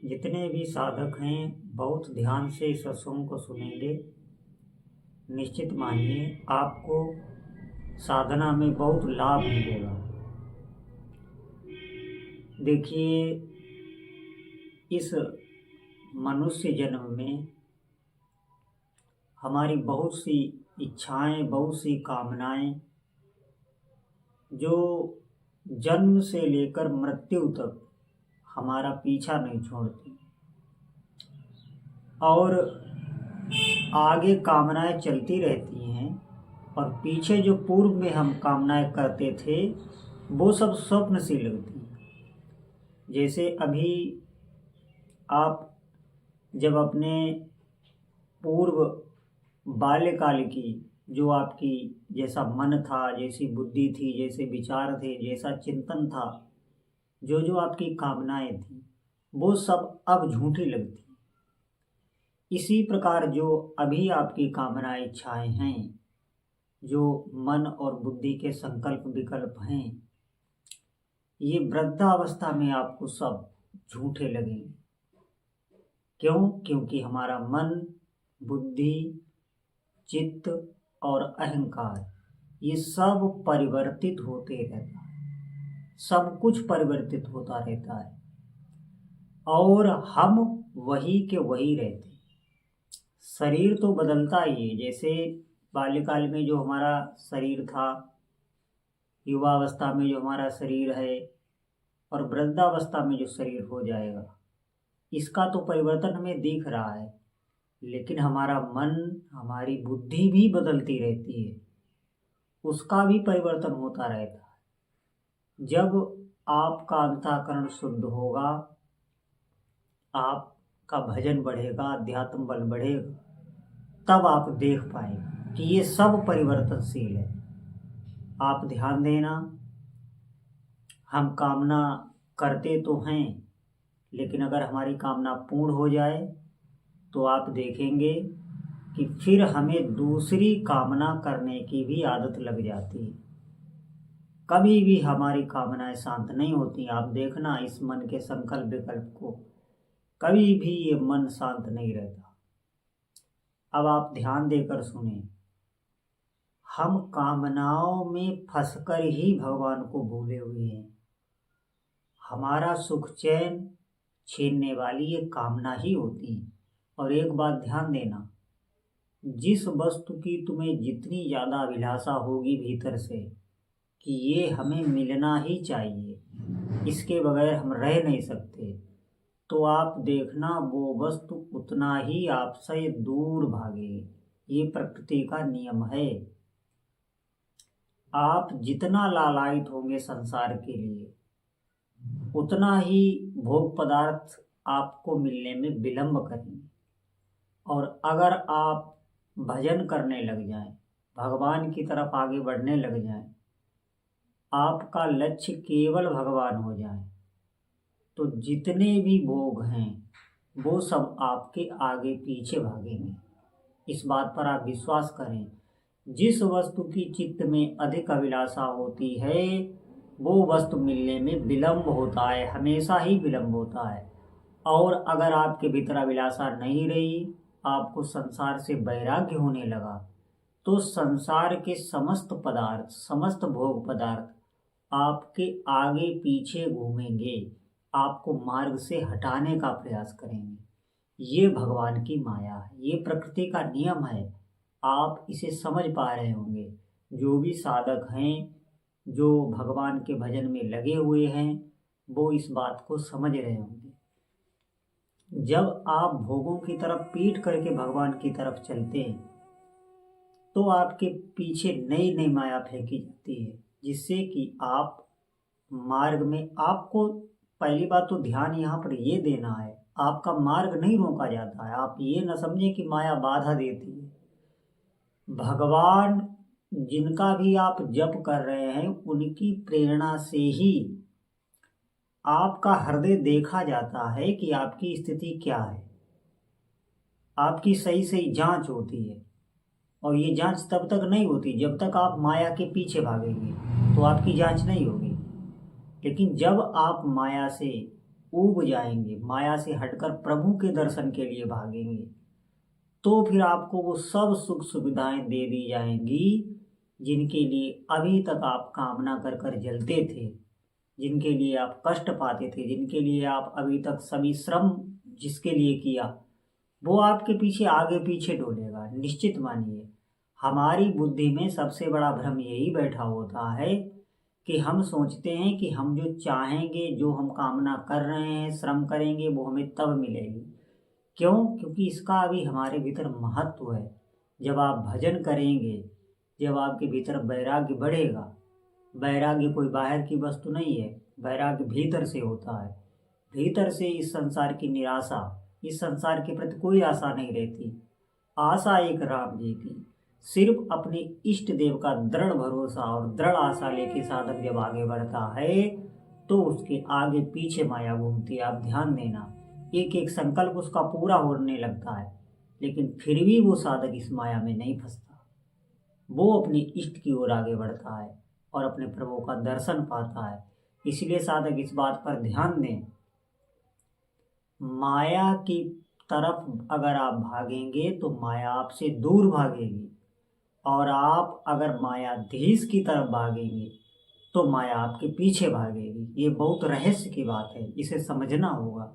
जितने भी साधक हैं बहुत ध्यान से इस सत्संग को सुनेंगे। निश्चित मानिए आपको साधना में बहुत लाभ मिलेगा। देखिए, इस मनुष्य जन्म में हमारी बहुत सी इच्छाएं, बहुत सी कामनाएं जो जन्म से लेकर मृत्यु तक हमारा पीछा नहीं छोड़ती और आगे कामनाएं चलती रहती हैं। और पीछे जो पूर्व में हम कामनाएं करते थे वो सब स्वप्न सी लगती हैं। जैसे अभी आप जब अपने पूर्व बाल्यकाल की जो आपकी जैसा मन था, जैसी बुद्धि थी, जैसे विचार थे, जैसा चिंतन था, जो जो आपकी कामनाएं थी वो सब अब झूठी लगती। इसी प्रकार जो अभी आपकी कामनाएं, इच्छाएं हैं, जो मन और बुद्धि के संकल्प विकल्प हैं, ये वृद्धावस्था में आपको सब झूठे लगेंगे। क्यों? क्योंकि हमारा मन, बुद्धि, चित्त और अहंकार ये सब परिवर्तित होते रहता है। सब कुछ परिवर्तित होता रहता है और हम वही के वही रहते हैं। शरीर तो बदलता ही है। जैसे बाल्यकाल में जो हमारा शरीर था, युवावस्था में जो हमारा शरीर है और वृद्धावस्था में जो शरीर हो जाएगा, इसका तो परिवर्तन हमें दिख रहा है। लेकिन हमारा मन, हमारी बुद्धि भी बदलती रहती है, उसका भी परिवर्तन होता रहता है। जब आपका अंतःकरण शुद्ध होगा, आपका भजन बढ़ेगा, अध्यात्म बल बढ़ेगा, तब आप देख पाएंगे कि ये सब परिवर्तनशील है। आप ध्यान देना, हम कामना करते तो हैं, लेकिन अगर हमारी कामना पूर्ण हो जाए तो आप देखेंगे कि फिर हमें दूसरी कामना करने की भी आदत लग जाती है। कभी भी हमारी कामनाएं शांत नहीं होती। आप देखना इस मन के संकल्प विकल्प को, कभी भी ये मन शांत नहीं रहता। अब आप ध्यान देकर सुने, हम कामनाओं में फंसकर ही भगवान को भूले हुए हैं। हमारा सुख चैन छीनने वाली ये कामना ही होती है। और एक बात ध्यान देना, जिस वस्तु की तुम्हें जितनी ज़्यादा अभिलाषा होगी भीतर से कि ये हमें मिलना ही चाहिए, इसके बगैर हम रह नहीं सकते, तो आप देखना वो वस्तु उतना ही आपसे दूर भागेगी। ये प्रकृति का नियम है। आप जितना लालायित होंगे संसार के लिए, उतना ही भोग पदार्थ आपको मिलने में विलंब करेंगे। और अगर आप भजन करने लग जाएं, भगवान की तरफ आगे बढ़ने लग जाएं, आपका लक्ष्य केवल भगवान हो जाए, तो जितने भी भोग हैं वो सब आपके आगे पीछे भागेंगे। इस बात पर आप विश्वास करें। जिस वस्तु की चित्त में अधिक अभिलाषा होती है वो वस्तु मिलने में विलंब होता है, हमेशा ही विलंब होता है। और अगर आपके भीतर अभिलाषा नहीं रही, आपको संसार से वैराग्य होने लगा, तो संसार के समस्त पदार्थ, समस्त भोग पदार्थ आपके आगे पीछे घूमेंगे, आपको मार्ग से हटाने का प्रयास करेंगे। ये भगवान की माया है, ये प्रकृति का नियम है। आप इसे समझ पा रहे होंगे। जो भी साधक हैं, जो भगवान के भजन में लगे हुए हैं, वो इस बात को समझ रहे होंगे। जब आप भोगों की तरफ पीठ करके भगवान की तरफ चलते हैं तो आपके पीछे नई नई माया फेंकी जाती है, जिससे कि आप मार्ग में, आपको पहली बात तो ध्यान यहाँ पर ये देना है, आपका मार्ग नहीं रोका जाता है। आप ये न समझें कि माया बाधा देती है। भगवान जिनका भी आप जप कर रहे हैं, उनकी प्रेरणा से ही आपका हृदय देखा जाता है कि आपकी स्थिति क्या है। आपकी सही सही जांच होती है। और ये जांच तब तक नहीं होती जब तक आप माया के पीछे भागेंगे, तो आपकी जांच नहीं होगी। लेकिन जब आप माया से ऊब जाएंगे, माया से हटकर प्रभु के दर्शन के लिए भागेंगे, तो फिर आपको वो सब सुख सुविधाएं दे दी जाएंगी जिनके लिए अभी तक आप कामना कर कर जलते थे, जिनके लिए आप कष्ट पाते थे, जिनके लिए आप अभी तक सभी श्रम जिसके लिए किया, वो आपके पीछे आगे पीछे डोलेगा। निश्चित मानिए, हमारी बुद्धि में सबसे बड़ा भ्रम यही बैठा होता है कि हम सोचते हैं कि हम जो चाहेंगे, जो हम कामना कर रहे हैं, श्रम करेंगे, वो हमें तब मिलेगी। क्यों? क्योंकि इसका अभी हमारे भीतर महत्व है। जब आप भजन करेंगे, जब आपके भीतर वैराग्य बढ़ेगा, वैराग्य कोई बाहर की वस्तु नहीं है, वैराग्य भीतर से होता है। भीतर से इस संसार की निराशा, इस संसार के प्रति कोई आशा नहीं रहती। आशा एक राम जी की, सिर्फ अपने इष्ट देव का दृढ़ भरोसा और दृढ़ आशा लेके साधक जब आगे बढ़ता है तो उसके आगे पीछे माया घूमती है। आप ध्यान देना, एक एक संकल्प उसका पूरा होने लगता है, लेकिन फिर भी वो साधक इस माया में नहीं फंसता। वो अपने इष्ट की ओर आगे बढ़ता है और अपने प्रभु का दर्शन पाता है। इसलिए साधक इस बात पर ध्यान दें, माया की तरफ अगर आप भागेंगे तो माया आपसे दूर भागेगी, और आप अगर मायाधीश की तरफ भागेंगे तो माया आपके पीछे भागेगी। ये बहुत रहस्य की बात है, इसे समझना होगा।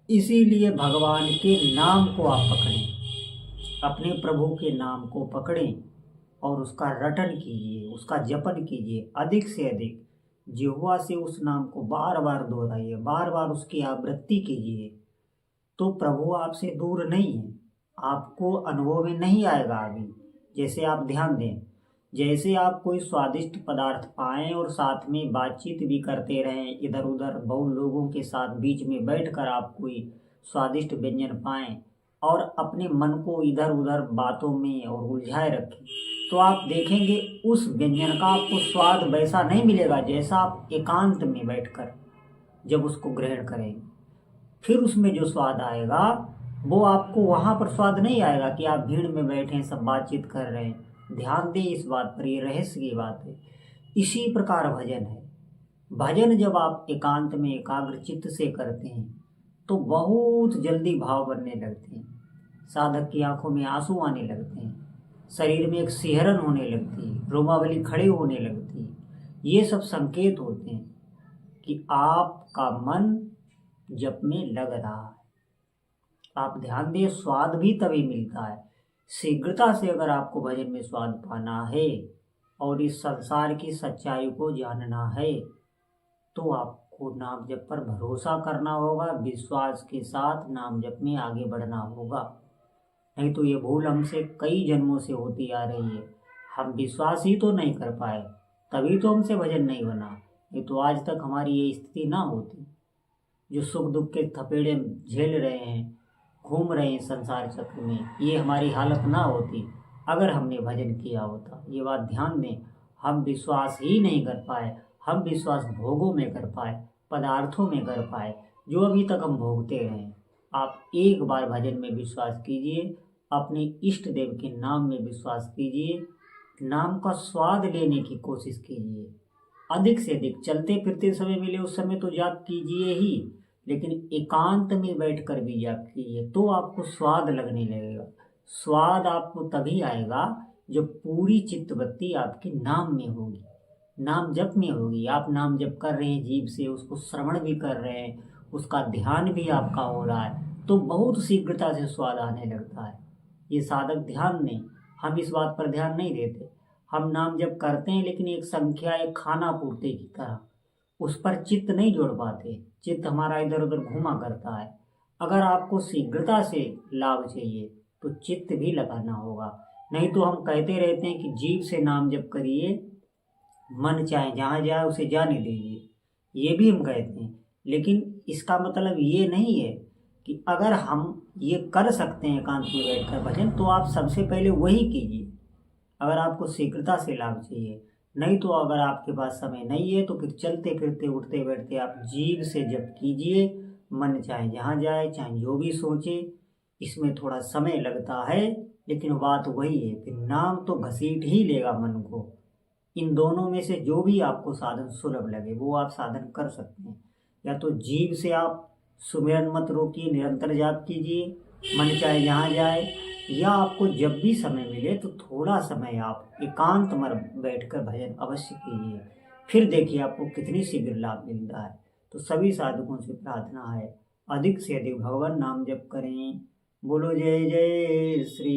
इसीलिए भगवान के नाम को आप पकड़ें, अपने प्रभु के नाम को पकड़ें और उसका रटन कीजिए, उसका जपन कीजिए अधिक से अधिक। जिह्वा से उस नाम को बार बार दोहराइए, बार बार उसकी आवृत्ति कीजिए, तो प्रभु आपसे दूर नहीं है, आपको अनुभव में नहीं आएगा अभी। जैसे आप ध्यान दें, जैसे आप कोई स्वादिष्ट पदार्थ पाएं और साथ में बातचीत भी करते रहें, इधर उधर बहुत लोगों के साथ बीच में बैठकर आप कोई स्वादिष्ट व्यंजन पाएं और अपने मन को इधर उधर बातों में और उलझाए रखें, तो आप देखेंगे उस व्यंजन का आपको स्वाद वैसा नहीं मिलेगा जैसा आप एकांत में बैठकर जब उसको ग्रहण करेंगे। फिर उसमें जो स्वाद आएगा वो आपको वहाँ पर स्वाद नहीं आएगा कि आप भीड़ में बैठे सब बातचीत कर रहे हैं। ध्यान दें इस बात पर, ये रहस्य की बात है। इसी प्रकार भजन है। भजन जब आप एकांत में एकाग्र चित्त से करते हैं तो बहुत जल्दी भाव बनने लगते हैं, साधक की आंखों में आंसू आने लगते हैं, शरीर में एक सिहरन होने लगती है, रोमावली खड़े होने लगती है। ये सब संकेत होते हैं कि आपका मन जप में लग रहा है। आप ध्यान दें, स्वाद भी तभी मिलता है। शीघ्रता से अगर आपको भजन में स्वाद पाना है और इस संसार की सच्चाई को जानना है तो आपको नाम जप पर भरोसा करना होगा, विश्वास के साथ नाम जप में आगे बढ़ना होगा। नहीं तो ये भूल हमसे कई जन्मों से होती आ रही है। हम विश्वास ही तो नहीं कर पाए, तभी तो हमसे भजन नहीं बना। नहीं तो आज तक हमारी ये स्थिति ना होती। जो सुख दुख के थपेड़े झेल रहे हैं, घूम रहे हैं संसार चक्र में, ये हमारी हालत ना होती अगर हमने भजन किया होता। ये बात ध्यान दें, हम विश्वास ही नहीं कर पाए। हम विश्वास भोगों में कर पाए, पदार्थों में कर पाए, जो अभी तक हम भोगते रहे। आप एक बार भजन में विश्वास कीजिए, अपने इष्ट देव के नाम में विश्वास कीजिए, नाम का स्वाद लेने की कोशिश कीजिए। अधिक से अधिक चलते फिरते समय मिले उस समय तो जाप कीजिए ही, लेकिन एकांत में बैठकर भी जाप कीजिए तो आपको स्वाद लगने लगेगा। स्वाद आपको तभी आएगा जब पूरी चित्तवृत्ति आपके नाम में होगी, नाम जप में होगी। आप नाम जप कर रहे हैं जीभ से, उसको श्रवण भी कर रहे हैं, उसका ध्यान भी आपका हो रहा है, तो बहुत शीघ्रता से स्वाद आने लगता है। ये साधक ध्यान दें, हम इस बात पर ध्यान नहीं देते। हम नाम जप करते हैं लेकिन एक संख्या, एक खाना पूर्ति की तरह उस पर चित्त नहीं जोड़ पाते। चित्त हमारा इधर उधर घूमा करता है। अगर आपको शीघ्रता से लाभ चाहिए तो चित्त भी लगाना होगा। नहीं तो हम कहते रहते हैं कि जीभ से नाम जप करिए, मन चाहे जहाँ जाए उसे जाने दीजिए, ये भी हम कहते हैं। लेकिन इसका मतलब ये नहीं है कि अगर हम ये कर सकते हैं एकांत में बैठकर भजन, तो आप सबसे पहले वही कीजिए अगर आपको शीघ्रता से लाभ चाहिए। नहीं तो अगर आपके पास समय नहीं है तो फिर चलते फिरते उठते बैठते आप जीभ से जप कीजिए, मन चाहे जहाँ जाए, चाहे जो भी सोचे। इसमें थोड़ा समय लगता है लेकिन बात वही है, फिर नाम तो घसीट ही लेगा मन को। इन दोनों में से जो भी आपको साधन सुलभ लगे वो आप साधन कर सकते हैं। या तो जीभ से आप सुमिरन मत रोकिए, निरंतर जाप कीजिए, मन चाहे जहाँ जाए, या आपको जब भी समय मिले तो थोड़ा समय आप एकांत में बैठकर भजन अवश्य कीजिए। फिर देखिए आपको कितनी शीघ्र लाभ मिलता है। तो सभी साधकों से प्रार्थना है, अधिक से अधिक भगवान नाम जप करें। बोलो जय जय श्री